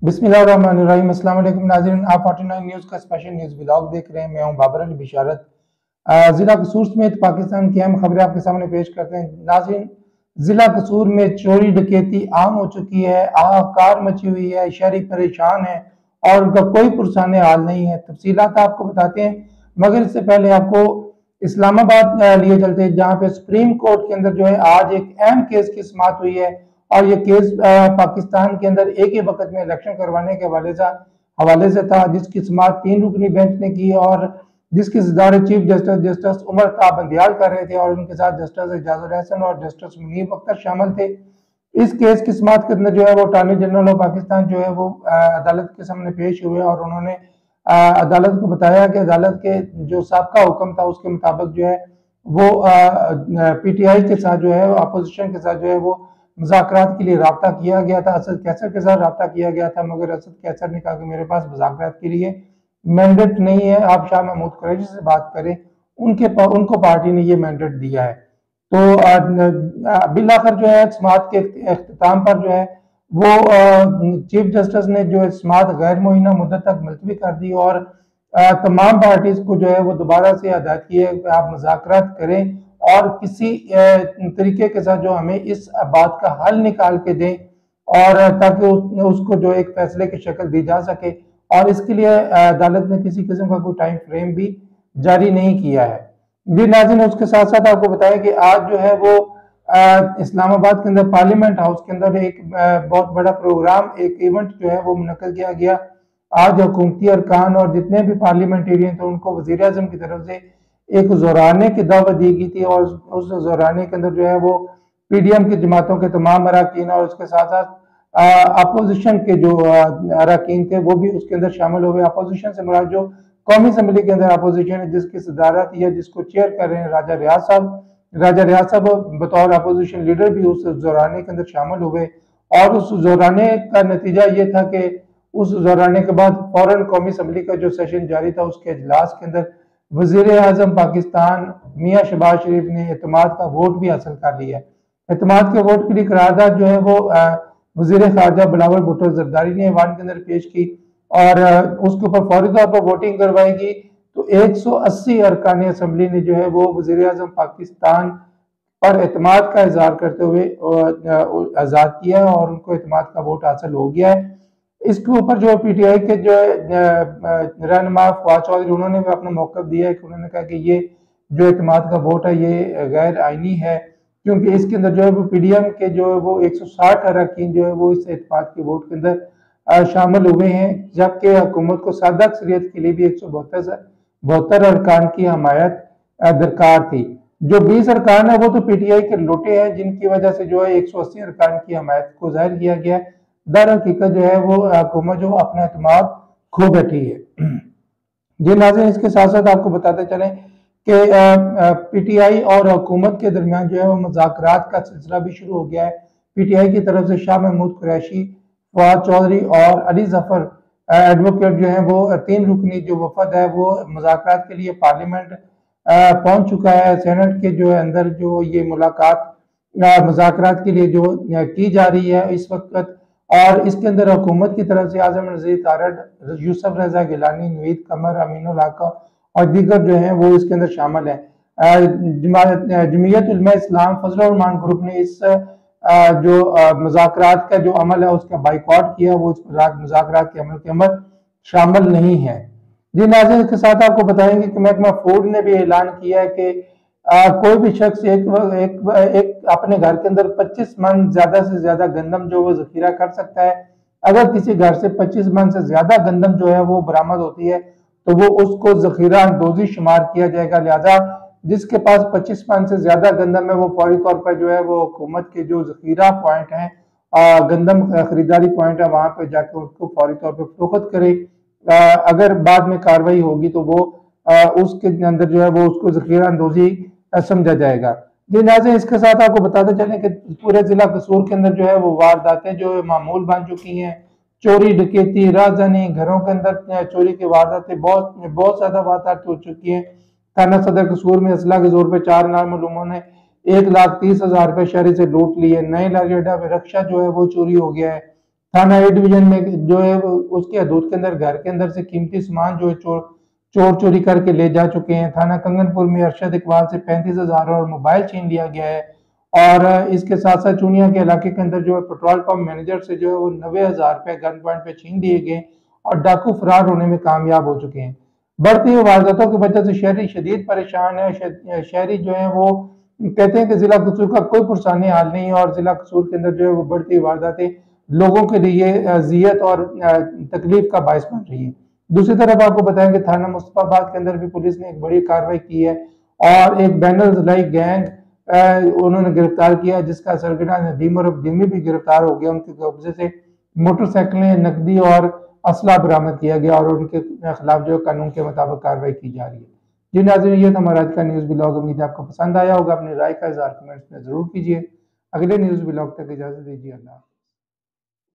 बिस्मिल्लाहिर्रहमानिर्रहीम। अस्सलाम वालेकुम नाज़रीन, आप 49 न्यूज़ का स्पेशल न्यूज़ व्लॉग देख रहे हैं। मैं हूं बाबर अली बिशारत। ज़िला कसूर समेत पाकिस्तान की अहम खबरें आपके सामने पेश करते हैं। नाज़रीन, ज़िला कसूर में चोरी डकैती आम हो चुकी है, हाहाकार मची हुई है, शहरी परेशान है और उनका कोई पुरसाने हाल नहीं है। तफसीलात आपको बताते हैं, मगर इससे पहले आपको इस्लामाबाद लिए चलते हैं, जहाँ पे सुप्रीम कोर्ट के अंदर जो है आज एक अहम केस की समाअत हुई है। और ये केस पाकिस्तान के अंदर एक ही वक्त में इलेक्शन करवाने के हवाले से था, जिसकी समाअत 3 रुकनी बेंच ने की और जिसकी सदारत चीफ जस्टिस उमर ता बंदियाल कर रहे थे और उनके साथ जस्टिस एजाजुल हसन और जस्टिस मुनीब अख्तर शामिल थे। इस केस की समाअत के अंदर जो है वो अटॉर्नी जनरल ऑफ पाकिस्तान जो है वो अदालत के सामने पेश हुए और उन्होंने अदालत को बताया कि अदालत के जो साबका हुक्म था उसके मुताबिक जो है वो PTI के साथ जो है अपोजिशन के साथ जो है वो मुज़ाकरात के लिए राब्ता किया गया था। असद कैसर के साथ राब्ता किया गया था, मगर असद कैसर ने कहा कि मेरे पास मुज़ाकरात के लिए मैंडेट नहीं है, आप शाह महमूद कुरैशी से बात करें। उनको पार्टी ने ये मैंडेट दिया है। तो बिलाखिर जो है समाअत के इख्तिताम पर जो है वो चीफ जस्टिस ने जो है समाअत गैर मुइन्ना मुद्दत तक मुलतवी कर दी और तमाम पार्टीज को जो है वो दोबारा से हिदायत की है कि आप मुज़ाकरात करें और किसी तरीके के साथ जो हमें इस बात का हल निकाल के दें और ताकि उसको जो एक फैसले की शक्ल दी जा सके। और इसके लिए अदालत ने किसी किस्म का कोई टाइम फ्रेम भी जारी नहीं किया है। जी नाज़रीन, उसके साथ साथ आपको बताया कि आज जो है वो इस्लामाबाद के अंदर पार्लियामेंट हाउस के अंदर एक बहुत बड़ा प्रोग्राम, एक इवेंट जो है वो मुनक्किद किया गया। आज हुकूमती अरकान और जितने भी पार्लियामेंटेरियन थे उनको वज़ीर आज़म की तरफ से एक ज़ोराने की दावत दी गई थी और उस ज़ोराने के अंदर जो है वो PDM की जमातों के तमाम अरकान और उसके साथ साथ अपोजिशन के जो अरकान थे वो भी उसके अंदर शामिल हुए। अपोजिशन से मुराद जो कौमी असम्बली के अंदर अपोजिशन है, जिसकी सदारत या जिसको चेयर कर रहे हैं राजा रियाज साहब बतौर अपोजिशन लीडर भी उस ज़ोराने के अंदर शामिल हुए। और उस ज़ोराने का नतीजा ये था कि उस ज़ोराने के बाद फौरन कौमी असम्बली का जो सेशन जारी था उसके इजलास के अंदर वज़ीर आज़म पाकिस्तान मियाँ शहबाज शरीफ ने एतमाद का वोट भी हासिल कर लिया है। एतमाद के वोट के लिए करारदाद जो है वो वज़ीर ख़ारजा बिलावल भुट्टो ज़रदारी ने ईवान के अंदर पेश की और उसके ऊपर फौरी तौर पर वोटिंग करवाएगी। तो 180 अरकान असम्बली ने जो है वो वज़ीर आज़म पाकिस्तान पर एतमाद का इजहार करते हुए आज़ाद किया है और उनको एतमाद का वोट हासिल हो गया है। इसके ऊपर जो PTI के जो रहनुमा फवाद चौधरी उन्होंने भी अपना मौक़िफ़ दिया है कि उन्होंने कहा कि ये जो एतमाद का वोट है ये गैर आइनी है, क्योंकि इसके अंदर जो है वो PDM के जो है वो 160 अरकान जो है वो इस एतमाद के वोट के अंदर शामिल हुए हैं, जबकि हुकूमत को सादा अक्सरियत के लिए भी 172 अरकान की हमायत दरकार थी। जो 20 अरकान है वो तो PTI के लुटे हैं, जिनकी वजह से जो है 180 अरकान की हमायत को जाहिर किया गया है। दर हकीकत जो है वो हुकूमत जो अपना एतमाद खो बैठी है। जी नाज़रीन, इसके साथ साथ आपको बताते चलें कि PTI और हुकूमत के दरमियान जो है वो मुज़ाकरात का सिलसिला भी शुरू हो गया है। PTI की तरफ से शाह महमूद कुरैशी, फवाद चौधरी और अली जफर एडवोकेट जो है वो 3 रुकनी जो वफद है वो मुज़ाकरात के लिए पार्लियामेंट पहुंच चुका है। सेनेट के जो है अंदर जो ये मुलाकात मुज़ाकरात के लिए जो की जा रही है इस वक्त, और इसके अंदर हुकूमत की तरफ से आज़म नज़ीर तारड़, यूसुफ रज़ा गिलानी, नवीद कमर, अमीनुल हक और दीगर जो हैं वो इसके अंदर शामिल है। जमीयत उलमा इस्लाम फजलुर रहमान ग्रुप ने इस जो मुज़ाकरात का जो अमल है उसका बाइकआउट किया, वो इस मुज़ाकरात के अमल के अंदर शामिल नहीं है। जी नाज़रीन, इसके साथ आपको बताएंगे कि महकमा फूड ने भी ऐलान किया है कि कोई भी शख्स एक अपने घर के अंदर 25 मन ज्यादा से ज्यादा गंदम जो वो जखीरा कर सकता है। अगर किसी घर से 25 मन से ज्यादा गंदम जो है वो बरामद होती है तो वो उसको जखीरा अंदोजी शुमार किया जाएगा। लिहाजा जिसके पास 25 मन से ज्यादा गंदम है वो फौरी तौर पर जो है वो हुकूमत के जो जखीरा पॉइंट है, गंदम खरीदारी पॉइंट है, वहां पर जाकर उसको फौरी तौर पर फरोख्त करे। अगर बाद में कार्रवाई होगी तो वो उसके अंदर जो है वो उसको जखीरा अंदोजी समझा जाएगा। जी नाज़रीन, इसके साथ आपको बताते चलें कि पूरे जिला कसूर के अंदर जो है वो वारदातें जो मामूल बन चुकी हैं। चोरी डकैती राजधानी घरों के अंदर चोरी की वारदातें बहुत ज्यादा वारदात हो चुकी हैं। थाना सदर कसूर में असला के जोर पर 4 नाममालूमों ने 1,30,000 रुपए शहरी से लूट लिए। नए लारी अड्डा में रक्षा जो है वो चोरी हो गया है। थाना ए डिवीजन में जो है उसके हदूद के अंदर घर के अंदर से कीमती सामान जो है चोर चोरी करके ले जा चुके हैं। थाना कंगनपुर में अरशद इकबाल से 35,000 और मोबाइल छीन लिया गया है। और इसके साथ साथ चुनिया के इलाके के अंदर जो है पेट्रोल पंप मैनेजर से जो है वो 90,000 रुपये गन पॉइंट पे छीन लिए गए और डाकू फरार होने में कामयाब हो चुके हैं। बढ़ती हुई वारदातों की वजह से शहरी शदीद परेशान है। शहरी जो है वो कहते हैं कि जिला कसूर का कोई पुरसानी हाल नहीं है और जिला कसूर के अंदर जो है वो बढ़ती हुई वारदातें लोगों के लिए अजियत और तकलीफ का बायस बन रही है। दूसरी तरफ आपको बताएं कि थाना मुस्तफाबाद के अंदर भी पुलिस ने एक बड़ी कार्रवाई की है और एक बैनर लाई गैंग उन्होंने गिरफ्तार किया, जिसका सरगना नदीम और अब्दीमी भी गिरफ्तार हो गया। उनके कब्जे से मोटरसाइकिलें, नकदी और असला बरामद किया गया और उनके खिलाफ जो कानून के मुताबिक कार्रवाई की जा रही है। जी नाज़रीन, ये था हमारा आज का न्यूज़ ब्लॉग। उम्मीद है आपको पसंद आया होगा। अपनी राय का इज़हार कमेंट्स में ज़रूर कीजिए। अगले न्यूज़ ब्लॉग तक इजाज़त दीजिए। अल्लाह।